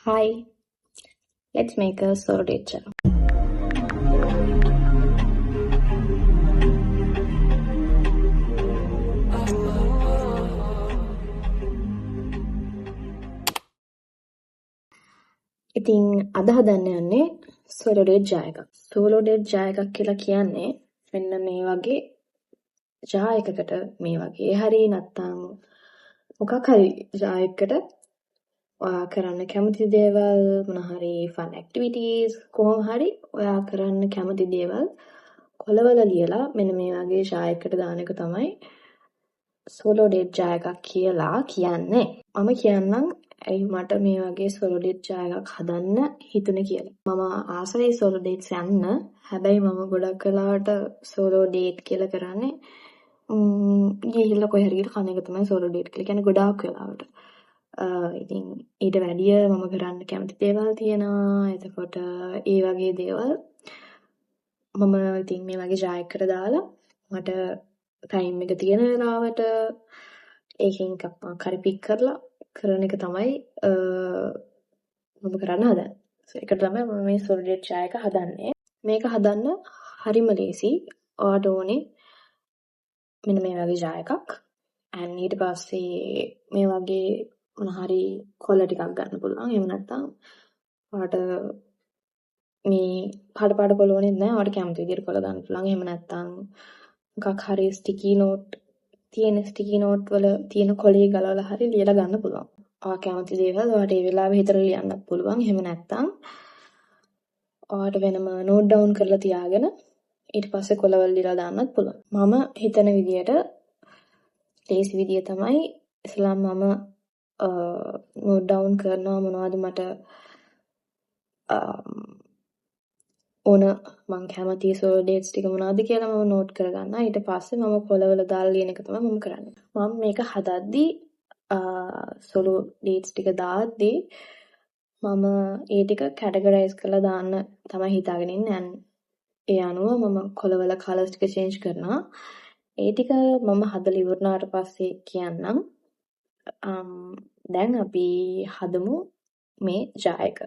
Hi, let's make a solo date chat. ඉතින් අද හදන්න යන්නේ solo date jar එකක්. solo date jar එකක් කියලා කියන්නේ මෙන්න මේ වගේ jar එකකට මේ වගේ හරි නැත්නම් මොකක් හරි jar එකකට ඔයා කරන්න කැමති දේවල් මොන හරි fun activities කොහොම හරි ඔයා කරන්න කැමති දේවල් කොලවල ලියලා මෙන්න මේ වගේ jar එකකට දාන එක තමයි solo date jar එකක් කියලා කියන්නේ. මම කියන්නම් ඇයි මට මේ වගේ solo date jar එකක් හදන්න හිතුනේ කියලා. මම ආසයි solo dates යන්න. හැබැයි මම ගොඩක් වෙලාවට solo date කියලා කරන්නේ ගිහිල්ලා කොහේ හරි ගිහලා කන එක තමයි solo date කියලා කියන්නේ ගොඩාක් වෙලාවට. ඉතින් ඊට වැඩිය මම කරන්න කැමති දේවල් තියෙනවා. එතකොට ඒ වගේ දේවල් මම ඉතින් මේ වගේ jar එකකට දාලා මට ටයිම් එක තියෙන වෙලාවට ඒකෙන් එකක් මොකක් හරි පික් කරලා කරන එක තමයි මම කරන්න හදන්නේ. ඒකට තමයි මම මේ solo date jar එක හදන්නේ. මේක හදන්න හරිම ලේසි. ඔයාට ඕනේ මෙන්න මේ වගේ jar එකක්. and ඊට පස්සේ මේ වගේ මොන හරි කොළ ටිකක් ගන්න පුළුවන්. එහෙම නැත්නම් ඔයාට මේ කඩ කොළ ඕනෙත් නැහැ. ඔයාට කැමති විදිහට කොළ ගන්න පුළුවන්. එහෙම නැත්නම් මොකක් හරි sticky note තියෙන sticky note වල තියෙන කොළේ ගලවලා හරි ලියලා ගන්න පුළුවන්. ඔයා කැමති දේවල් ඔයාට ඒ වෙලාවෙ හිතට ලියන්නත් පුළුවන්. එහෙම නැත්නම් ඔයාට වෙනම note down කරලා තියාගෙන ඊට පස්සේ කොළවල ලියලා දාන්නත් පුළුවන්. මම හිතන විදියට ලේසි විදිය තමයි ඉස්ලාම් මම note down කරනවා මොනවද මට ඕන මං කැමති solo dates ටික මොනවද කියලා මම note කරගන්නවා. ඊට පස්සේ මම කොළවල දාලා ලියන එක තමයි මම කරන්නේ. මම මේක හදද්දී solo dates ටික දාද්දී මම ඒ ටික categorize කරලා දාන්න තමයි හිතාගෙන ඉන්නේ. and ඒ අනුව මම කොළවල colors ටික change කරනවා. ඒ ටික මම හදලා ඉවරනාට පස්සේ කියන්නම්. දැන් අපි හදමු මේ jar එක.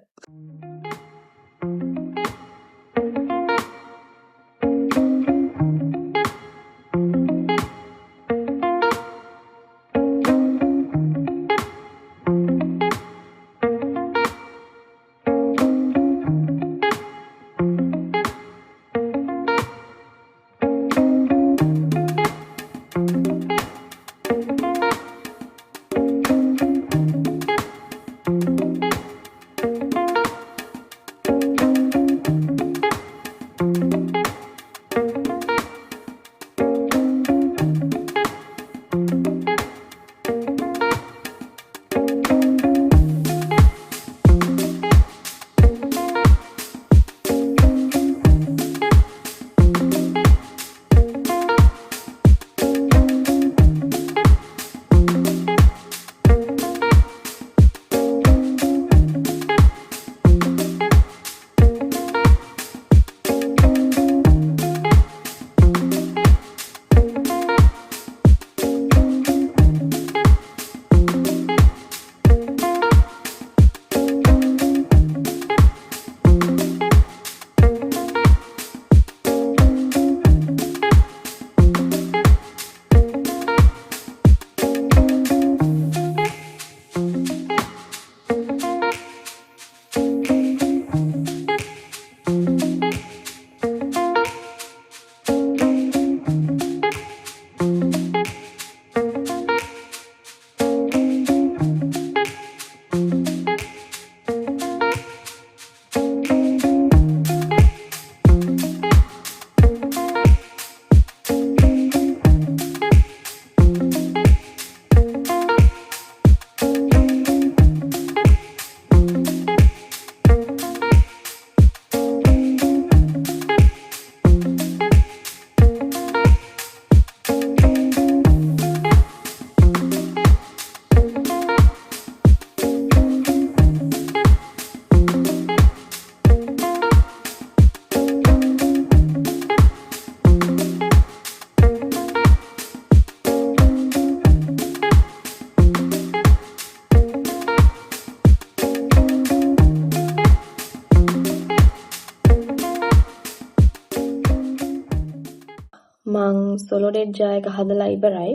මං සෝලෝ ඩේට් ජායක හදලා ඉවරයි.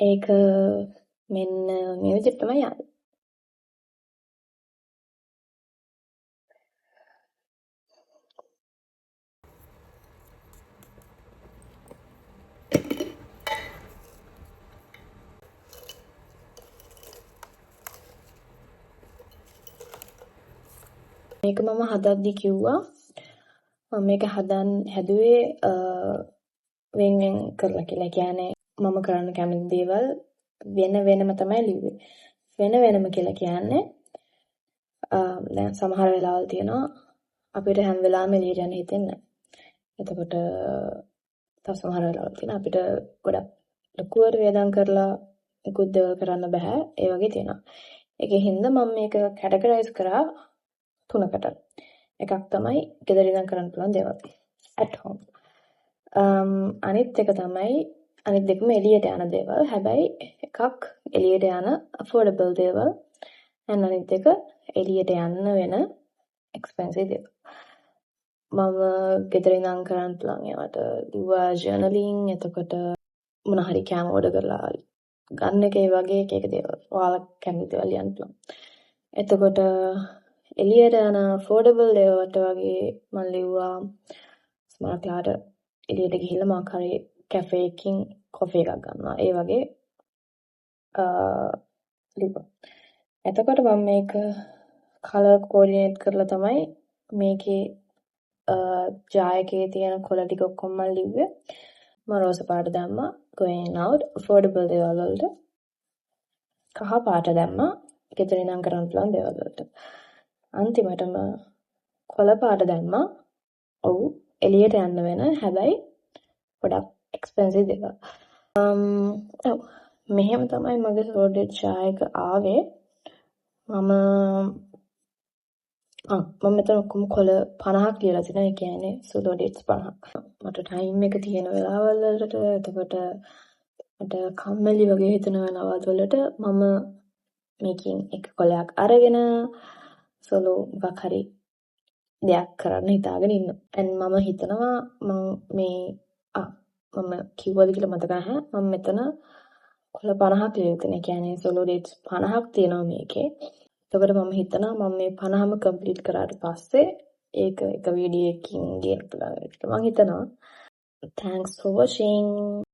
ඒක මෙන්න මේ විදිහට තමයි යන්නේ. මේක මම හදද්දි කිව්වා මම මේක හැදුවේ වෙන වෙන කරලා කියලා. කියන්නේ මම කරන්න කැමති දේවල් වෙන වෙනම තමයි ලිව්වේ. වෙන වෙනම කියලා කියන්නේ දැන් සමහර වෙලාවල් තියෙනවා අපිට හැම වෙලාවෙම එළියට යන්න හිතෙන්නේ නැහැ. එතකොට තව සමහර වෙලාවල් තියෙනවා අපිට ගොඩක් ලොකුවට වේදම් කරලා නිකුත් දේවල් කරන්න බෑ. ඒ වගේ තියෙනවා. ඒකෙන් හින්දා මම මේක කැටගරයිස් කරා 3කට. එකක් තමයි ගෙදර ඉඳන් කරන්න පුළුවන් දේවල්. at home. අනිත් එක තමයි අනිත් දෙකම එළියට යන දේවල්. හැබැයි එකක් එළියට යන affordable දේවල්. අනිත් එක එළියට යන්න වෙන expensive දේවල්. මම ගෙදර ඉඳන් කරන්න පුළුවන් ඒවට ලිව්වා journaling. එතකොට මොන හරි කැම ඕඩර් කරලා ගන්න එක ඒ වගේ එක දේවල්. ඔයාලා කැමති දේවල් ලියන්න පුළුවන්. එතකොට එළියට යන affordable දේවල්ට වගේ මම ලිව්වා සමහර කාට එළියට ගිහිල්ලා මොකක් හරි කැෆේ එකකින් කොෆි එකක් ගන්නවා. ඒ වගේ ලිව්වා. එතකොට මම මේක කලර් කෝඩිනේට් කරලා තමයි මේකේ ජායකයේ තියෙන කොළ ටික ඔක්කොම මම ලිව්වේ. මම රෝස පාට දැම්මා going out affordable දේවල් වලට. කහ පාට දැම්මා ගෙදර ඉඳන් කරන්න පුළුවන් දේවල් වලට. අන්තිමටම කොළ පාට දැම්මා ඔව් එළියට යන්න වෙන හැබැයි ගොඩක් expensive දේවල්. ඔව් මෙහෙම තමයි මගේ සෝලෝ ඩේට් ජායක ආවේ. මම මෙතන ඔක්කොම කොළ 50ක් ලියලා තිනවා. ඒ කියන්නේ සෝලෝ ඩේට්ස් 50ක්. මට ටයිම් එක තියෙන වෙලාවල් වලට එතකොට මට කම්මැලි වගේ හිතෙන වෙලාවල් වලට මම මේකෙන් එක කොළයක් අරගෙන සෝලෝ මොකක් හරි දෙයක් කරන්න හිතාගෙන ඉන්නවා. මම හිතනවා මම කිව්වද කියලා මතක නැහැ. මම මෙතන කොළ 50ක් ලියලා තියෙනවා. ඒ කියන්නේ සෝලෝ ඩේට්ස් 50ක් තියෙනවා මේකේ. එතකොට මම හිතනවා මම මේ 50ම කම්ප්ලීට් කරාට පස්සේ ඒක එක වීඩියෝ එකකින් ගේන්න පුළුවන් කියලා මම හිතනවා. Thanks for watching.